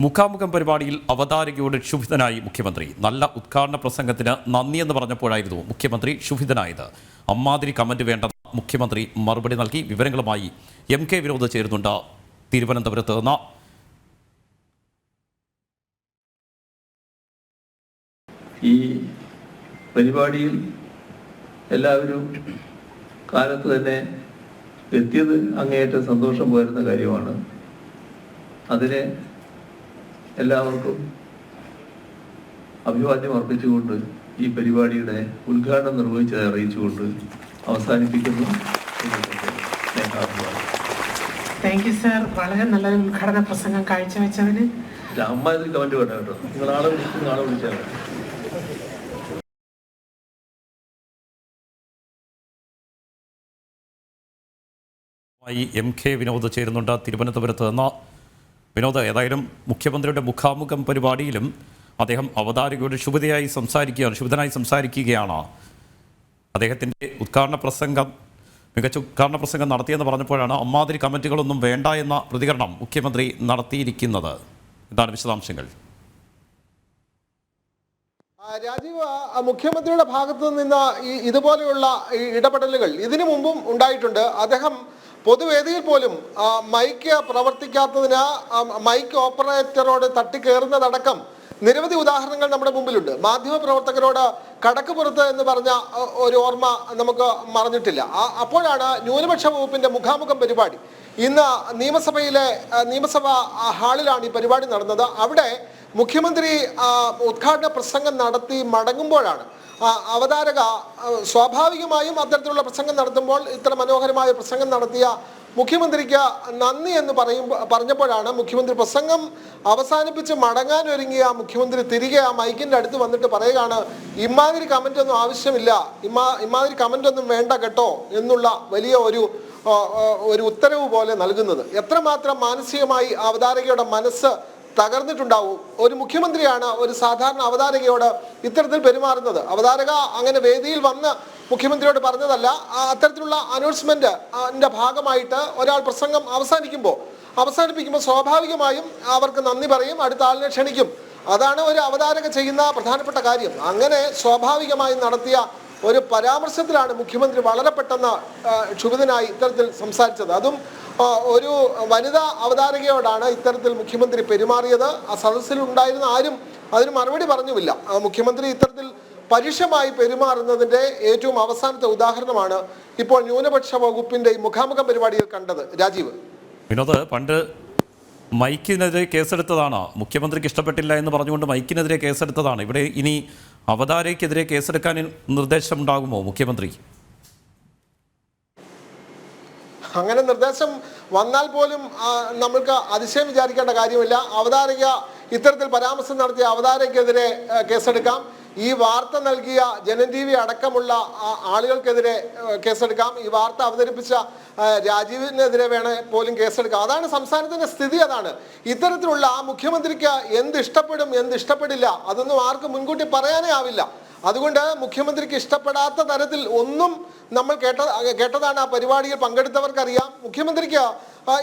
മുഖാമുഖം പരിപാടിയിൽ അവതാരകയോട് ക്ഷുഭിതനായി മുഖ്യമന്ത്രി. നല്ല ഉദ്ഘാടന പ്രസംഗത്തിന് നന്ദിയെന്ന് പറഞ്ഞപ്പോഴായിരുന്നു മുഖ്യമന്ത്രി ക്ഷുഭിതനായത്. അമ്മാതിരി കമന്റ് വേണ്ടെന്ന് മുഖ്യമന്ത്രി മറുപടി നൽകി. വിവരങ്ങളുമായി MK വിനോദ് ചേരുന്നുണ്ട് തിരുവനന്തപുരത്ത് നിന്ന്. ഈ പരിപാടിയിൽ എല്ലാവരും കാലത്ത് തന്നെ എത്തിയത് അങ്ങേയറ്റം സന്തോഷം പോരുന്ന കാര്യമാണ്. അതിന് എല്ലാവർക്കും അഭിവാദ്യം അർപ്പിച്ചുകൊണ്ട് ഈ പരിപാടിയുടെ ഉദ്ഘാടനം നിർവഹിച്ചത് അറിയിച്ചുകൊണ്ട് അവസാനിപ്പിക്കുന്നു. Thank you sir. വളരെ നല്ലൊരു ഉദ്ഘാടന പ്രസംഗം കാഴ്ചവെച്ചതിന്. അമ്മാതിരി കമന്റ് വേണ്ട കേട്ടോ. നിങ്ങൾ ആളെ വിളിച്ചാൽ MK വിനോദ് ചേരുന്നുണ്ട് തിരുവനന്തപുരത്ത് നിന്ന്. വിനോദ്, ഏതായാലും മുഖ്യമന്ത്രിയുടെ മുഖാമുഖം പരിപാടിയിലും അദ്ദേഹം അവതാരകയോട് ക്ഷുഭിതനായി സംസാരിക്കുകയാണ്. അദ്ദേഹത്തിൻ്റെ മികച്ച ഉദ്ഘാടന പ്രസംഗം നടത്തിയെന്ന് പറഞ്ഞപ്പോഴാണ് അമ്മാതിരി കമന്റുകളൊന്നും വേണ്ട എന്ന പ്രതികരണം മുഖ്യമന്ത്രി നടത്തിയിരിക്കുന്നത്. എന്താണ് വിശദാംശങ്ങൾ? രാജീവ്, മുഖ്യമന്ത്രിയുടെ ഭാഗത്തു നിന്ന് ഇതുപോലെയുള്ള ഇടപെടലുകൾ ഇതിനു മുമ്പും ഉണ്ടായിട്ടുണ്ട്. അദ്ദേഹം പൊതുവേദിയിൽ പോലും മൈക്ക് പ്രവർത്തിക്കാത്തതിന് മൈക്ക് ഓപ്പറേറ്ററോട് തട്ടിക്കയറുന്നതടക്കം നിരവധി ഉദാഹരണങ്ങൾ നമ്മുടെ മുമ്പിലുണ്ട്. മാധ്യമപ്രവർത്തകരോട് കടക്കുപുറത്ത് എന്ന് പറഞ്ഞ ഒരു ഓർമ്മ നമുക്ക് മറന്നിട്ടില്ല. അപ്പോഴാണ് ന്യൂനപക്ഷ വകുപ്പിന്റെ മുഖാമുഖം പരിപാടി. ഇന്ന് നിയമസഭാ ഹാളിലാണ് ഈ പരിപാടി നടന്നത്. അവിടെ മുഖ്യമന്ത്രി ഉദ്ഘാടന പ്രസംഗം നടത്തി മടങ്ങുമ്പോഴാണ് അവതാരക സ്വാഭാവികമായും അത്തരത്തിലുള്ള പ്രസംഗം നടത്തുമ്പോൾ ഇത്ര മനോഹരമായ പ്രസംഗം നടത്തിയ മുഖ്യമന്ത്രിക്ക് നന്ദി എന്ന് പറഞ്ഞപ്പോഴാണ് മുഖ്യമന്ത്രി പ്രസംഗം അവസാനിപ്പിച്ച് മടങ്ങാനൊരുങ്ങിയ മുഖ്യമന്ത്രി തിരികെ ആ മൈക്കിൻ്റെ അടുത്ത് വന്നിട്ട് പറയുകയാണ്, ഇമാതിരി കമൻ്റ് ഒന്നും ആവശ്യമില്ല, ഇമാതിരി കമൻ്റ് ഒന്നും വേണ്ട കേട്ടോ എന്നുള്ള വലിയ ഒരു ഉത്തരവ് പോലെ നൽകുന്നത്. എത്രമാത്രം മാനസികമായി അവതാരകയുടെ മനസ്സ് തകർന്നിട്ടുണ്ടാവും. ഒരു മുഖ്യമന്ത്രിയാണ് ഒരു സാധാരണ അവതാരകയോട് ഇത്തരത്തിൽ പെരുമാറുന്നത്. അവതാരക അങ്ങനെ വേദിയിൽ വന്ന് മുഖ്യമന്ത്രിയോട് പറഞ്ഞതല്ല. അത്തരത്തിലുള്ള അനൗൺസ്മെന്റിന്റെ ഭാഗമായിട്ട് ഒരാൾ പ്രസംഗം അവസാനിപ്പിക്കുമ്പോൾ സ്വാഭാവികമായും അവർക്ക് നന്ദി പറയും, അടുത്ത ആളിനെ ക്ഷണിക്കും. അതാണ് ഒരു അവതാരക ചെയ്യുന്ന പ്രധാനപ്പെട്ട കാര്യം. അങ്ങനെ സ്വാഭാവികമായി നടത്തിയ ഒരു പരാമർശത്തിലാണ് മുഖ്യമന്ത്രി വളരെ പെട്ടെന്ന് ക്ഷുഭിതനായി ഇത്തരത്തിൽ സംസാരിച്ചത്. അതും ഒരു വനിതാ അവതാരകയോടാണ് ഇത്തരത്തിൽ മുഖ്യമന്ത്രി പെരുമാറിയത്. ആ സദസ്സിലുണ്ടായിരുന്ന ആരും അതിന് മറുപടി പറഞ്ഞുമില്ല. മുഖ്യമന്ത്രി ഇത്തരത്തിൽ പരുഷമായി പെരുമാറുന്നതിൻ്റെ ഏറ്റവും അവസാനത്തെ ഉദാഹരണമാണ് ഇപ്പോൾ ന്യൂനപക്ഷ വകുപ്പിന്റെ മുഖാമുഖം പരിപാടിയിൽ കണ്ടത്. രാജീവ്, വിനോദ്, പണ്ട് മൈക്കിനെതിരെ കേസെടുത്തതാണ്. മുഖ്യമന്ത്രിക്ക് ഇഷ്ടപ്പെട്ടില്ല എന്ന് പറഞ്ഞുകൊണ്ട് മൈക്കിനെതിരെ കേസെടുത്തതാണ്. ഇവിടെ ഇനി അവതാരകയ്ക്കെതിരെ കേസെടുക്കാൻ നിർദ്ദേശമുണ്ടാകുമോ മുഖ്യമന്ത്രി? അങ്ങനെ നിർദ്ദേശം വന്നാൽ പോലും നമ്മൾക്ക് അതിശയം വിചാരിക്കേണ്ട കാര്യമില്ല. അവതാരക ഇത്തരത്തിൽ പരാമർശം നടത്തിയ അവതാരകയ്ക്കെതിരെ കേസെടുക്കാം. ഈ വാർത്ത നൽകിയ ജനം TV അടക്കമുള്ള ആളുകൾക്കെതിരെ കേസെടുക്കാം. ഈ വാർത്ത അവതരിപ്പിച്ച രാജീവിനെതിരെ പോലും കേസെടുക്കാം. അതാണ് സംസ്ഥാനത്തിന്റെ സ്ഥിതി. അതാണ് ഇത്തരത്തിലുള്ള മുഖ്യമന്ത്രിക്ക് എന്ത് ഇഷ്ടപ്പെടും എന്ത് ഇഷ്ടപ്പെടില്ല അതൊന്നും ആർക്കും മുൻകൂട്ടി പറയാനേ ആവില്ല. അതുകൊണ്ട് മുഖ്യമന്ത്രിക്ക് ഇഷ്ടപ്പെടാത്ത തരത്തിൽ ഒന്നും നമ്മൾ കേട്ടതാണ്. ആ പരിപാടിയിൽ പങ്കെടുത്തവർക്കറിയാം. മുഖ്യമന്ത്രിക്ക്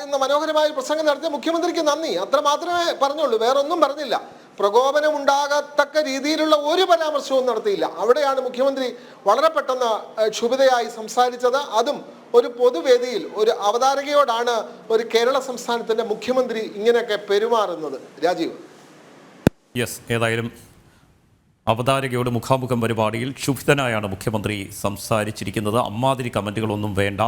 ഇന്ന് മനോഹരമായ പ്രസംഗം നടത്തിയ മുഖ്യമന്ത്രിക്ക് നന്ദി, അത്ര മാത്രമേ പറഞ്ഞുള്ളൂ, വേറൊന്നും പറഞ്ഞില്ല. പ്രകോപനം ഉണ്ടാകത്തക്ക രീതിയിലുള്ള ഒരു പരാമർശവും നടത്തിയില്ല. അവിടെയാണ് മുഖ്യമന്ത്രി വളരെ പെട്ടെന്ന് ക്ഷുഭിതയായി സംസാരിച്ചത്. അതും ഒരു പൊതുവേദിയിൽ ഒരു അവതാരകയോടാണ് ഒരു കേരള സംസ്ഥാനത്തിന്റെ മുഖ്യമന്ത്രി ഇങ്ങനെയൊക്കെ പെരുമാറുന്നത്. രാജീവ്, ഏതായാലും അവതാരകയോട് മുഖാമുഖം പരിപാടിയിൽ ക്ഷുഭിതനായാണ് മുഖ്യമന്ത്രി സംസാരിച്ചിരിക്കുന്നത്. അമ്മാതിരി കമന്റുകളൊന്നും വേണ്ട,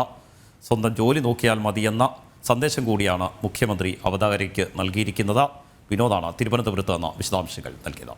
സ്വന്തം ജോലി നോക്കിയാൽ മതിയെന്ന സന്ദേശം കൂടിയാണ് മുഖ്യമന്ത്രി അവതാരകയ്ക്ക് നൽകിയിരിക്കുന്നത്. വിനോദാണ് തിരുവനന്തപുരത്ത് നിന്ന് വിശദാംശങ്ങൾ നൽകിയത്.